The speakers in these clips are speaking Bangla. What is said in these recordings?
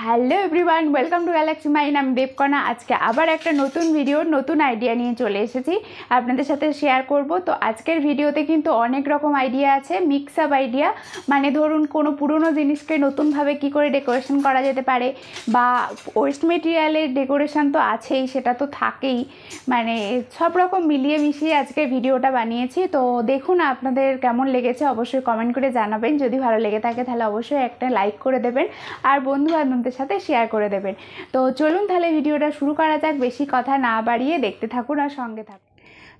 Hello everyone, welcome to Galaxy mind. আমি দেবকণা। আজকে আবার একটা নতুন ভিডিও, নতুন আইডিয়া নিয়ে চলে এসেছি, আপনাদের সাথে শেয়ার করব। তো আজকের ভিডিওতে কিন্তু অনেক রকম আইডিয়া আছে, মিক্স আপ আইডিয়া। মানে ধরুন কোনো পুরনো জিনিসকে নতুনভাবে কি করে ডেকোরেশন করা যেতে পারে, বা ওয়েস্ট মেটেরিয়ালের ডেকোরেশন তো আছেই, সেটা তো থাকেই। মানে সব রকম মিলিয়ে মিশিয়ে আজকের ভিডিওটা বানিয়েছি। তো দেখুন আপনাদের কেমন লেগেছে অবশ্যই কমেন্ট করে জানাবেন। যদি ভালো লেগে থাকে তাহলে অবশ্যই একটা লাইক করে দেবেন আর বন্ধু বান্ধবদের সাথে শেয়ার করে দেবেন। তো চলুন তাহলে ভিডিওটা শুরু করা যাক। বেশি কথা না বাড়িয়ে দেখতে থাকুন আর সঙ্গে থাকুন।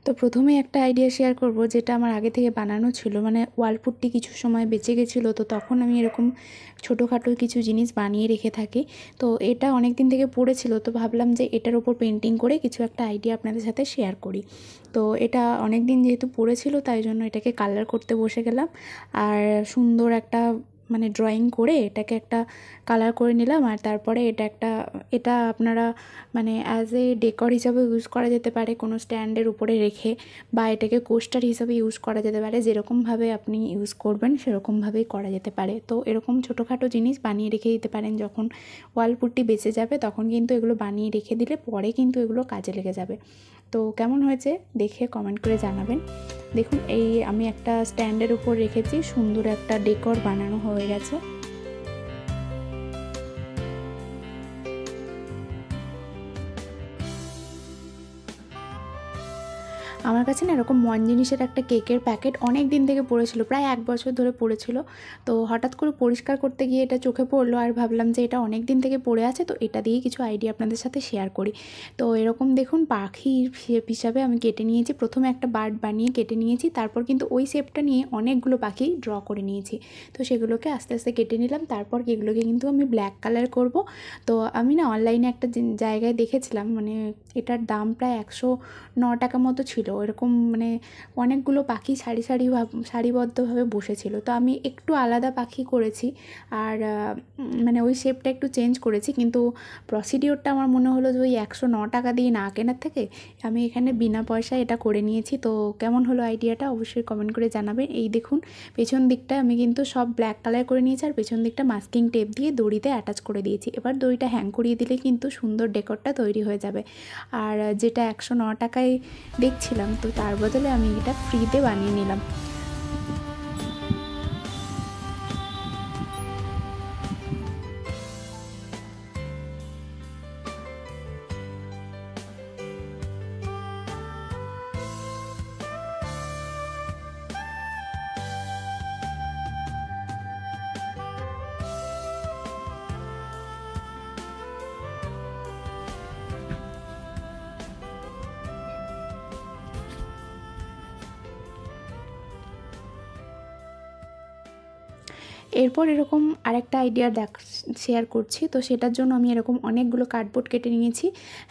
তো প্রথমে একটা আইডিয়া শেয়ার করব, যেটা আমার আগে থেকে বানানো ছিল। মানে ওয়ালপুট্টি কিছু সময় বেঁচে গেছিলো, তো তখন আমি এরকম ছোটোখাটো কিছু জিনিস বানিয়ে রেখে থাকি। তো এটা অনেক দিন থেকে পড়েছিল, তো ভাবলাম যে এটার ওপর পেন্টিং করে কিছু একটা আইডিয়া আপনাদের সাথে শেয়ার করি। তো এটা অনেক দিন যেহেতু পড়েছিল, তাই জন্য এটাকে কালার করতে বসে গেলাম। আর সুন্দর একটা মানে ড্রয়িং করে এটাকে একটা কালার করে নিলাম। আর তারপরে এটা আপনারা মানে অ্যাজ এ ডেকর হিসাবে ইউজ করা যেতে পারে কোনো স্ট্যান্ডের উপরে রেখে, বা এটাকে কোস্টার হিসাবে ইউজ করা যেতে পারে। যেরকমভাবে আপনি ইউজ করবেন সেরকমভাবেই করা যেতে পারে। তো এরকম ছোটোখাটো জিনিস বানিয়ে রেখে দিতে পারেন। যখন ওয়ালপুট্টি বেঁচে যাবে তখন কিন্তু এগুলো বানিয়ে রেখে দিলে পরে কিন্তু এগুলো কাজে লেগে যাবে। তো কেমন হয়েছে দেখে কমেন্ট করে জানাবেন। দেখুন আমি একটা স্ট্যান্ডের উপর রেখেছি, সুন্দর একটা ডেকর বানানো হয়ে গেছে। আমার কাছে না এরকম মন জিনিসের একটা কেকের প্যাকেট অনেক দিন থেকে পড়েছিল, প্রায় 1 বছর ধরে পড়েছিল। তো হঠাৎ করে পরিষ্কার করতে গিয়ে এটা চোখে পড়লো, আর ভাবলাম যে এটা অনেক দিন থেকে পড়ে আছে, তো এটা দিয়েই কিছু আইডিয়া আপনাদের সাথে শেয়ার করি। তো এরকম দেখুন পাখির শেপ হিসাবে আমি কেটে নিয়েছি। প্রথমে একটা বার্ড বানিয়ে কেটে নিয়েছি, তারপর কিন্তু ওই শেপটা নিয়ে অনেকগুলো পাখি ড্র করে নিয়েছি। তো সেগুলোকে আস্তে আস্তে কেটে নিলাম। তারপর এগুলোকে কিন্তু আমি ব্ল্যাক কালার করব। তো আমি না অনলাইনে একটা জায়গায় দেখেছিলাম, মানে এটার দাম প্রায় 109 টাকা মতো ছিল। এরকম মানে অনেকগুলো পাখি সারিবদ্ধভাবে বসেছিল। তো আমি একটু আলাদা পাখি করেছি, আর মানে ওই শেপটা একটু চেঞ্জ করেছি। কিন্তু প্রসিডিওরটা আমার মনে হলো যে ওই 109 টাকা দিয়ে না কেনার থেকে আমি এখানে বিনা পয়সায় এটা করে নিয়েছি। তো কেমন হলো আইডিয়াটা অবশ্যই কমেন্ট করে জানাবেন। এই দেখুন পেছন দিকটা আমি কিন্তু সব ব্ল্যাক কালার করে নিয়েছি, আর পেছন দিকটা মাস্কিং টেপ দিয়ে দড়িতে অ্যাটাচ করে দিয়েছি। এবার দড়িটা হ্যাং করিয়ে দিলে কিন্তু সুন্দর ডেকরটা তৈরি হয়ে যাবে। আর যেটা 109 টাকায় দেখছিলাম, তো তার বদলে আমি এটা ফ্রিতে বানিয়ে নিলাম। এরপর এরকম আরেকটা আইডিয়া শেয়ার করছি। তো সেটার জন্য আমি এরকম অনেকগুলো কার্ডবোর্ড কেটে নিয়েছি।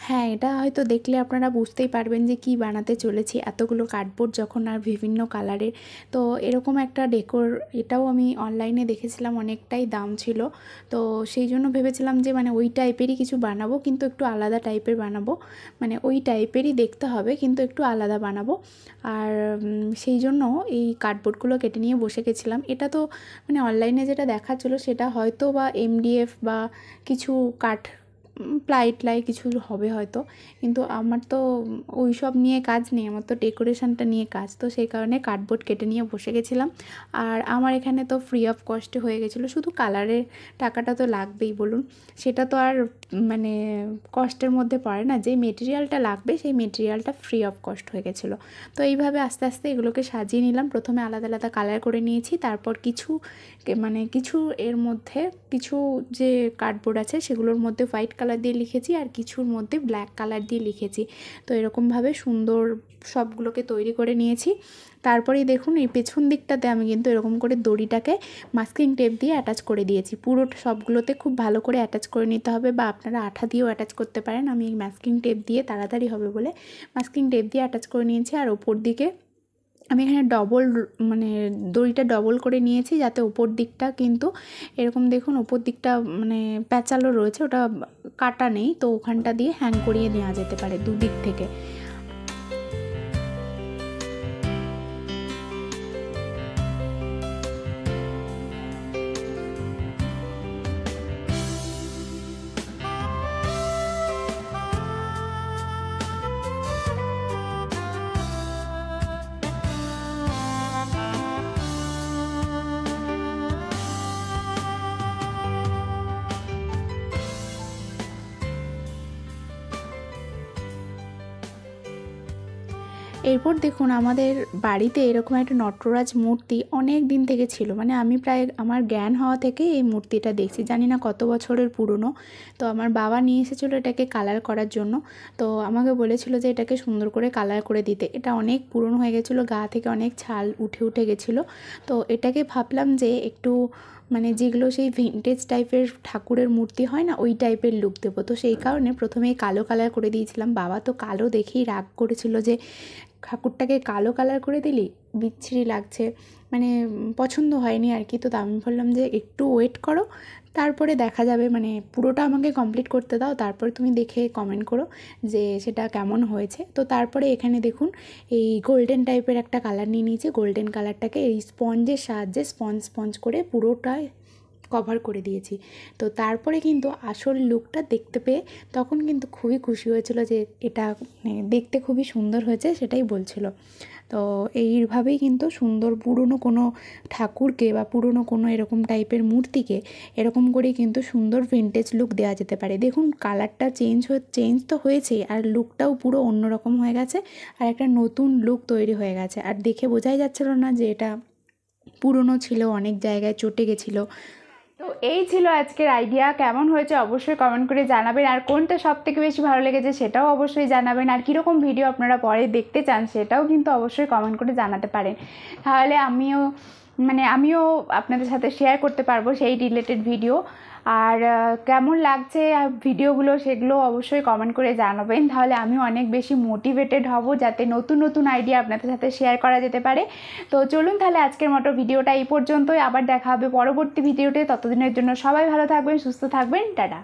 হ্যাঁ, এটা হয়তো দেখলে আপনারা বুঝতেই পারবেন যে কি বানাতে চলেছি। এতগুলো কার্ডবোর্ড যখন, আর বিভিন্ন কালারের। তো এরকম একটা ডেকোর, এটাও আমি অনলাইনে দেখেছিলাম, অনেকটাই দাম ছিল। তো সেই জন্য ভেবেছিলাম যে মানে ওই টাইপেরই কিছু বানাবো, কিন্তু একটু আলাদা টাইপের বানাবো। মানে ওই টাইপেরই দেখতে হবে কিন্তু একটু আলাদা বানাবো। আর সেই জন্য এই কার্ডবোর্ডগুলো কেটে নিয়ে বসে গেছিলাম। এটা তো মানে অনলাইনে যেটা দেখাচ্ছিলো সেটা হয়তো বা এমডিএফ বা কিছু কাঠ প্লাই কিছু হবে হয়তো, কিন্তু আমার তো ওই সব নিয়ে কাজ নেই, আমার তো ডেকোরেশনটা নিয়ে কাজ। তো সেই কারণে কার্ডবোর্ড কেটে নিয়ে বসে গেছিলাম। আর আমার এখানে তো ফ্রি অফ কস্টে হয়ে গেছিলো, শুধু কালারের টাকাটা তো লাগবেই বলুন। সেটা তো আর মানে কস্টের মধ্যে পড়ে না, যে মেটেরিয়ালটা লাগবে সেই মেটেরিয়ালটা ফ্রি অফ কস্ট হয়ে গেছিলো। তো এইভাবে আস্তে আস্তে এগুলোকে সাজিয়ে নিলাম। প্রথমে আলাদা আলাদা কালার করে নিয়েছি, তারপর কিছু এর মধ্যে কিছু যে কার্ডবোর্ড আছে সেগুলোর মধ্যে হোয়াইট কালার দিয়ে লিখেছি, আর কিছুর মধ্যে ব্ল্যাক কালার দিয়ে লিখেছি। তো এরকমভাবে সুন্দর সবগুলোকে তৈরি করে নিয়েছি। তারপরেই দেখুন এই পেছন দিকটাতে আমি কিন্তু এরকম করে দড়িটাকে মাস্কিং টেপ দিয়ে অ্যাটাচ করে দিয়েছি। পুরো সবগুলোতে খুব ভালো করে অ্যাটাচ করে নিতে হবে, বা আপনারা আঠা দিয়েও অ্যাটাচ করতে পারেন। আমি এই মাস্কিং টেপ দিয়ে তাড়াতাড়ি হবে বলে মাস্কিং টেপ দিয়ে অ্যাটাচ করে নিয়েছি। আর ওপর দিকে আমি এখানে মানে দড়িটা ডবল করে নিয়েছি, যাতে ওপর দিকটা কিন্তু এরকম দেখুন ওপর দিকটা মানে প্যাঁচালো রয়েছে, ওটা কাটা নেই, তো ওখানটা দিয়ে হ্যাং করিয়ে নেওয়া যেতে পারে দুদিক থেকে। এরপর দেখুন আমাদের বাড়িতে এরকম একটা নটরাজ মূর্তি অনেক দিন থেকে ছিল, মানে আমি প্রায় আমার জ্ঞান হওয়া থেকে এই মূর্তিটা দেখছি, জানি না কত বছরের পুরনো। তো আমার বাবা নিয়ে এসেছিলো এটাকে কালার করার জন্য, তো আমাকে বলেছিল যে এটাকে সুন্দর করে কালার করে দিতে। এটা অনেক পুরনো হয়ে গেছিলো, গা থেকে অনেক ছাল উঠে উঠে গেছিলো। তো এটাকে ভাবলাম যে একটু মানে যেগুলো সেই ভিন্টেজ টাইপের ঠাকুরের মূর্তি হয় না, ওই টাইপের লুক দেবো। তো সেই কারণে প্রথমেই কালো কালার করে দিয়েছিলাম। বাবা তো কালো দেখেই রাগ করেছিল যে ঠাকুরটাকে কালো কালার করে দিলি, বিচ্ছিরি লাগছে, মানে পছন্দ হয়নি আর কি। তো আমি বললাম যে একটু ওয়েট করো, তারপরে দেখা যাবে, মানে পুরোটা আমাকে কমপ্লিট করতে দাও, তারপরে তুমি দেখে কমেন্ট করো যে সেটা কেমন হয়েছে। তো তারপরে এখানে দেখুন এই গোল্ডেন টাইপের একটা কালার নিয়ে নিয়েছি। গোল্ডেন কালারটাকে এই স্পঞ্জের সাহায্যে স্পঞ্জ করে পুরোটাই কভার করে দিয়েছি। তো তারপরে কিন্তু আসল লুকটা দেখতে পেয়ে তখন কিন্তু খুবই খুশি হয়েছিল যে এটা দেখতে খুবই সুন্দর হয়েছে, সেটাই বলছিল। তো এইভাবেই কিন্তু সুন্দর পুরনো কোনো ঠাকুরকে বা পুরনো কোনো এরকম টাইপের মূর্তিকে এরকম করেই কিন্তু সুন্দর ভিন্টেজ লুক দেওয়া যেতে পারে। দেখুন কালারটা চেঞ্জ তো হয়েছেই, আর লুকটাও পুরো অন্যরকম হয়ে গেছে, আর একটা নতুন লুক তৈরি হয়ে গেছে। আর দেখে বোঝাই যাচ্ছিল না যে এটা পুরনো ছিল, অনেক জায়গায় চটে গেছিলো। তো এই ছিল আজকের আইডিয়া। কেমন হয়েছে অবশ্যই কমেন্ট করে জানাবেন, আর কোনটা সবথেকে বেশি ভালো লেগেছে সেটাও অবশ্যই জানাবেন, আর কীরকম ভিডিও আপনারা পরে দেখতে চান সেটাও কিন্তু অবশ্যই কমেন্ট করে জানাতে পারেন। তাহলে আমিও আপনাদের সাথে শেয়ার করতে পারবো সেই রিলেটেড ভিডিও। আর কেমন লাগছে ভিডিওগুলো সেগুলো অবশ্যই কমেন্ট করে জানাবেন, তাহলে আমিও অনেক বেশি মোটিভেটেড হব যাতে নতুন নতুন আইডিয়া আপনাদের সাথে শেয়ার করা যেতে পারে। তো চলুন তাহলে আজকের মতো ভিডিওটা এই পর্যন্তই, আবার দেখা হবে পরবর্তী ভিডিওতে। ততদিনের জন্য সবাই ভালো থাকবেন, সুস্থ থাকবেন, টাটা।